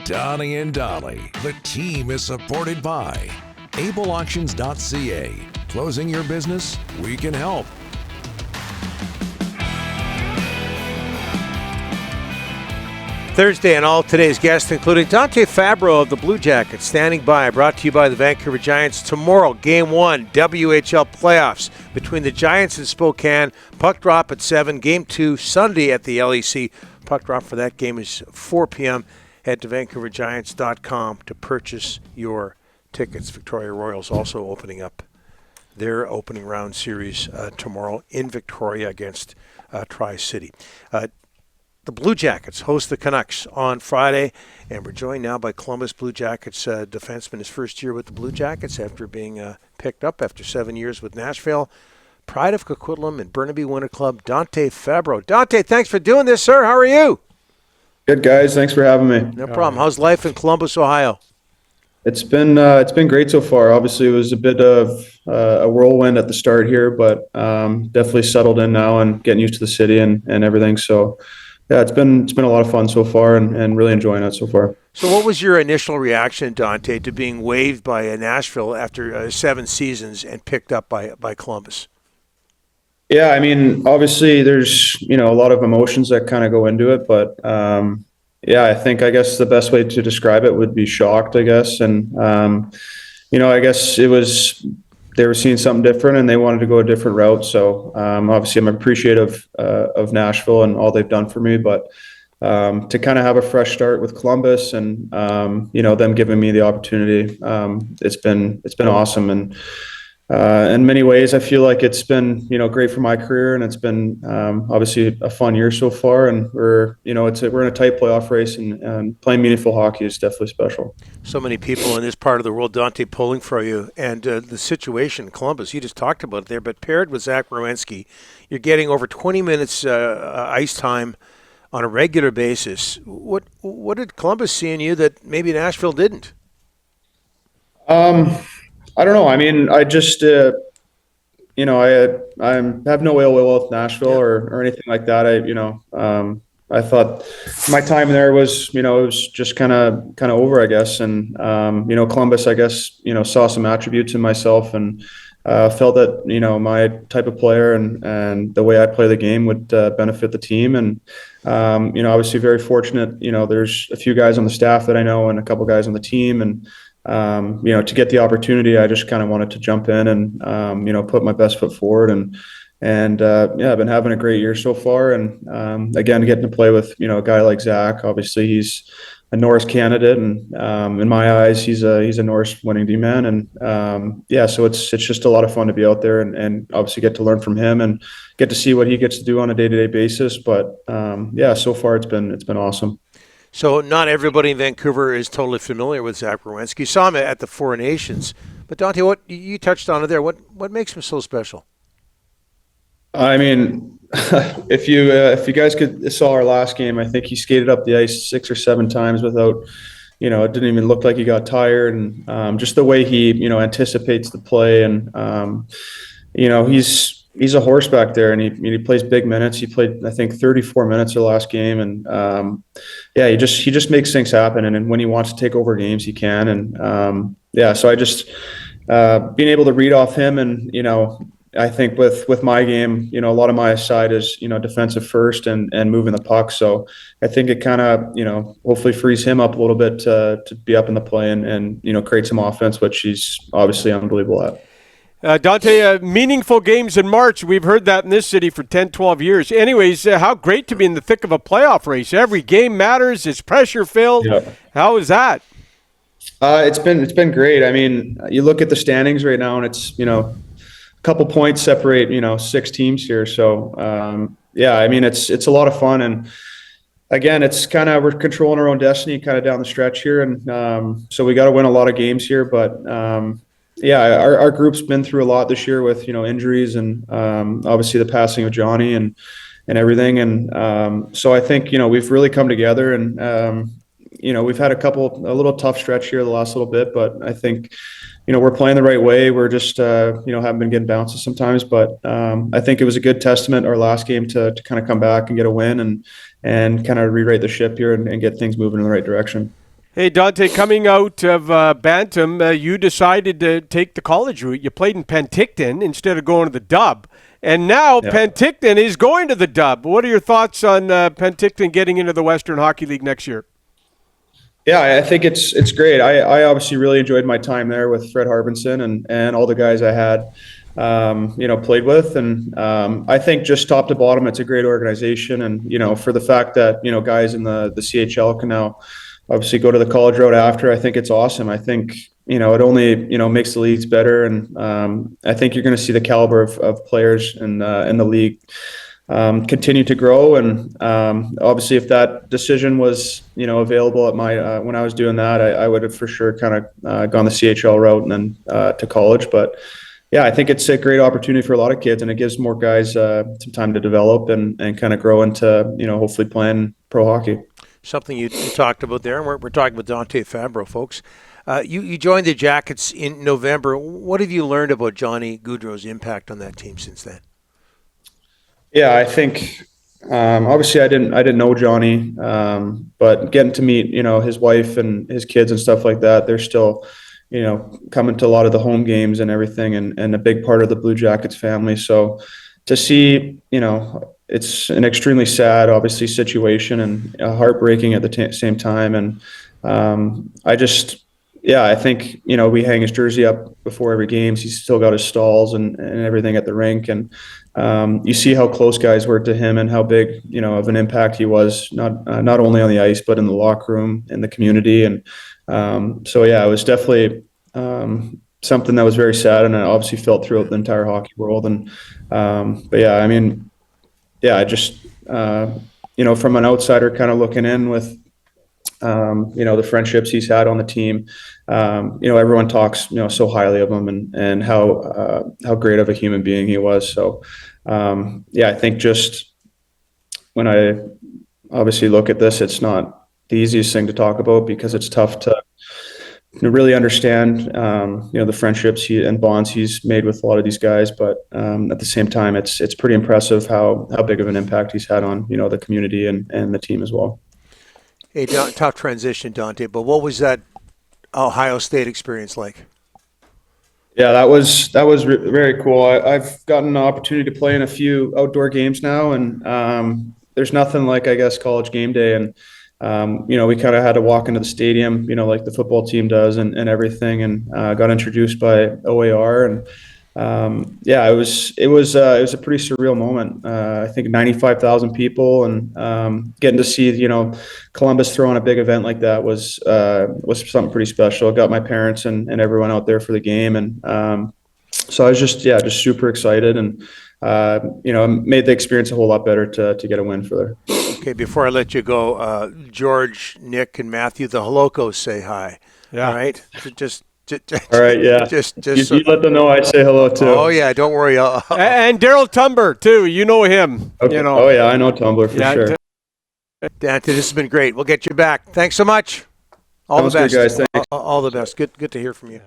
Donnie and Dolly. The team is supported by ableauctions.ca. Closing your business? We can help. Thursday and all today's guests, including Dante Fabbro of the Blue Jackets, standing by, brought to you by the Vancouver Giants. Tomorrow, Game 1, WHL playoffs between the Giants and Spokane. Puck drop at 7. Game 2, Sunday at the LEC. Puck drop for that game is 4 p.m. Head to vancouvergiants.com to purchase your tickets. Victoria Royals also opening up their opening round series tomorrow in Victoria against Tri-City. The Blue Jackets host the Canucks on Friday, and we're joined now by Columbus Blue Jackets defenseman, his first year with the Blue Jackets after being picked up after 7 years with Nashville. Pride of Coquitlam and Burnaby Winter Club, Dante Fabbro. Dante, thanks for doing this, sir. How are you? Good, guys. Thanks for having me. No problem. How's life in Columbus, Ohio? It's been great so far. Obviously, it was a bit of a whirlwind at the start here, but definitely settled in now and getting used to the city and everything. So, yeah, it's been a lot of fun so far and really enjoying it so far. So what was your initial reaction, Dante, to being waived by Nashville after 7 seasons and picked up by Columbus? Yeah, I mean, obviously there's, a lot of emotions that kind of go into it, but yeah, I guess the best way to describe it would be shocked, I guess. And, I guess it was, they were seeing something different and they wanted to go a different route. So obviously I'm appreciative of Nashville and all they've done for me, but to kind of have a fresh start with Columbus and, them giving me the opportunity, it's been awesome. And in many ways, I feel like it's been, great for my career, and it's been obviously a fun year so far. And we're in a tight playoff race, and playing meaningful hockey is definitely special. So many people in this part of the world, Dante, pulling for you, and the situation in Columbus, you just talked about it there, but paired with Zach Werenski, you're getting over 20 minutes ice time on a regular basis. What did Columbus see in you that maybe Nashville didn't? I don't know. I mean, I just, I have no ill will with Nashville or anything like that. I thought my time there was, it was just kind of over, I guess. And, Columbus, I guess, saw some attributes in myself and felt that, my type of player and the way I play the game would benefit the team. And, obviously very fortunate, there's a few guys on the staff that I know and a couple guys on the team. And, to get the opportunity, I just kind of wanted to jump in and, put my best foot forward. And I've been having a great year so far. And, again, getting to play with, a guy like Zach, obviously he's a Norris candidate. And, in my eyes, he's a Norris winning D-man. And, so it's just a lot of fun to be out there and obviously get to learn from him and get to see what he gets to do on a day-to-day basis. But, so far it's been awesome. So not everybody in Vancouver is totally familiar with Zach Werenski. You saw him at the Four Nations. But Dante, what you touched on it there. What makes him so special? I mean, if you guys saw our last game, I think he skated up the ice 6 or 7 times without, it didn't even look like he got tired. And just the way he, anticipates the play. And, he's a horse back there, and he plays big minutes. He played, I think, 34 minutes the last game, and he just makes things happen. And when he wants to take over games, he can. And so I just being able to read off him, and I think with my game, a lot of my side is defensive first and moving the puck. So I think it kind of hopefully frees him up a little bit to be up in the play and create some offense, which he's obviously unbelievable at. Dante, meaningful games in March. We've heard that in this city for 10, 12 years. Anyways, how great to be in the thick of a playoff race. Every game matters. It's pressure-filled. Yeah. How is that? It's been great. I mean, you look at the standings right now, and it's, a couple points separate, 6 teams here. So, I mean, it's a lot of fun. And, again, it's kind of we're controlling our own destiny kind of down the stretch here. And so we got to win a lot of games here. But, our group's been through a lot this year with, injuries and obviously the passing of Johnny and everything. And so I think, we've really come together and, we've had a little tough stretch here the last little bit, but I think, we're playing the right way. We're just, haven't been getting bounces sometimes, but I think it was a good testament our last game to kind of come back and get a win and kind of rewrite the ship here and get things moving in the right direction. Hey, Dante, coming out of Bantam, you decided to take the college route. You played in Penticton instead of going to the Dub. And now Penticton is going to the Dub. What are your thoughts on Penticton getting into the Western Hockey League next year? Yeah, I think it's great. I obviously really enjoyed my time there with Fred Harbinson and all the guys I had, played with. And I think just top to bottom, it's a great organization. And, for the fact that, guys in the CHL can now obviously go to the college road after, I think it's awesome. I think, it only, makes the leagues better. And I think you're going to see the caliber of players in the league continue to grow. And obviously if that decision was, available at my, when I was doing that, I would have for sure kind of gone the CHL route and then to college. But yeah, I think it's a great opportunity for a lot of kids, and it gives more guys some time to develop and kind of grow into, hopefully playing pro hockey. Something you talked about there, and we're talking about Dante Fabbro, folks. You joined the Jackets in November. What have you learned about Johnny Gaudreau's impact on that team since then? Yeah, I think obviously I didn't know Johnny, but getting to meet his wife and his kids and stuff like that, they're still coming to a lot of the home games and everything, and a big part of the Blue Jackets family. So to see it's an extremely sad, obviously, situation and heartbreaking at the same time. And I think we hang his jersey up before every game. He's still got his stalls and everything at the rink, and you see how close guys were to him and how big of an impact he was, not only on the ice but in the locker room, in the community. And it was definitely something that was very sad, and I obviously felt throughout the entire hockey world. And I just from an outsider kind of looking in with the friendships he's had on the team, everyone talks so highly of him and how great of a human being he was. So I think just when I obviously look at this, it's not the easiest thing to talk about because it's tough to really understand the friendships and bonds he's made with a lot of these guys. But at the same time, it's pretty impressive how big of an impact he's had on the community and the team as well. Hey, tough transition, Dante, but what was that Ohio State experience like? Yeah, that was very cool. I've gotten an opportunity to play in a few outdoor games now, and there's nothing like, I guess, college game day. And we kind of had to walk into the stadium, like the football team does, and everything, and got introduced by OAR, and it was a pretty surreal moment. I think 95,000 people, and getting to see Columbus throw on a big event like that was something pretty special. I got my parents and everyone out there for the game, and so I was just super excited, and made the experience a whole lot better to get a win for there. Okay, before I let you go, George, Nick, and Matthew, the Halokos say hi. Yeah. All right? Just all right, yeah. Just you let them know I'd say hello too. Oh yeah, don't worry. And Daryl Tumber too. You know him. Okay. Oh yeah, I know Tumblr for sure. Dante, this has been great. We'll get you back. Thanks so much. All the best, good, guys. Thanks. All the best. Good to hear from you.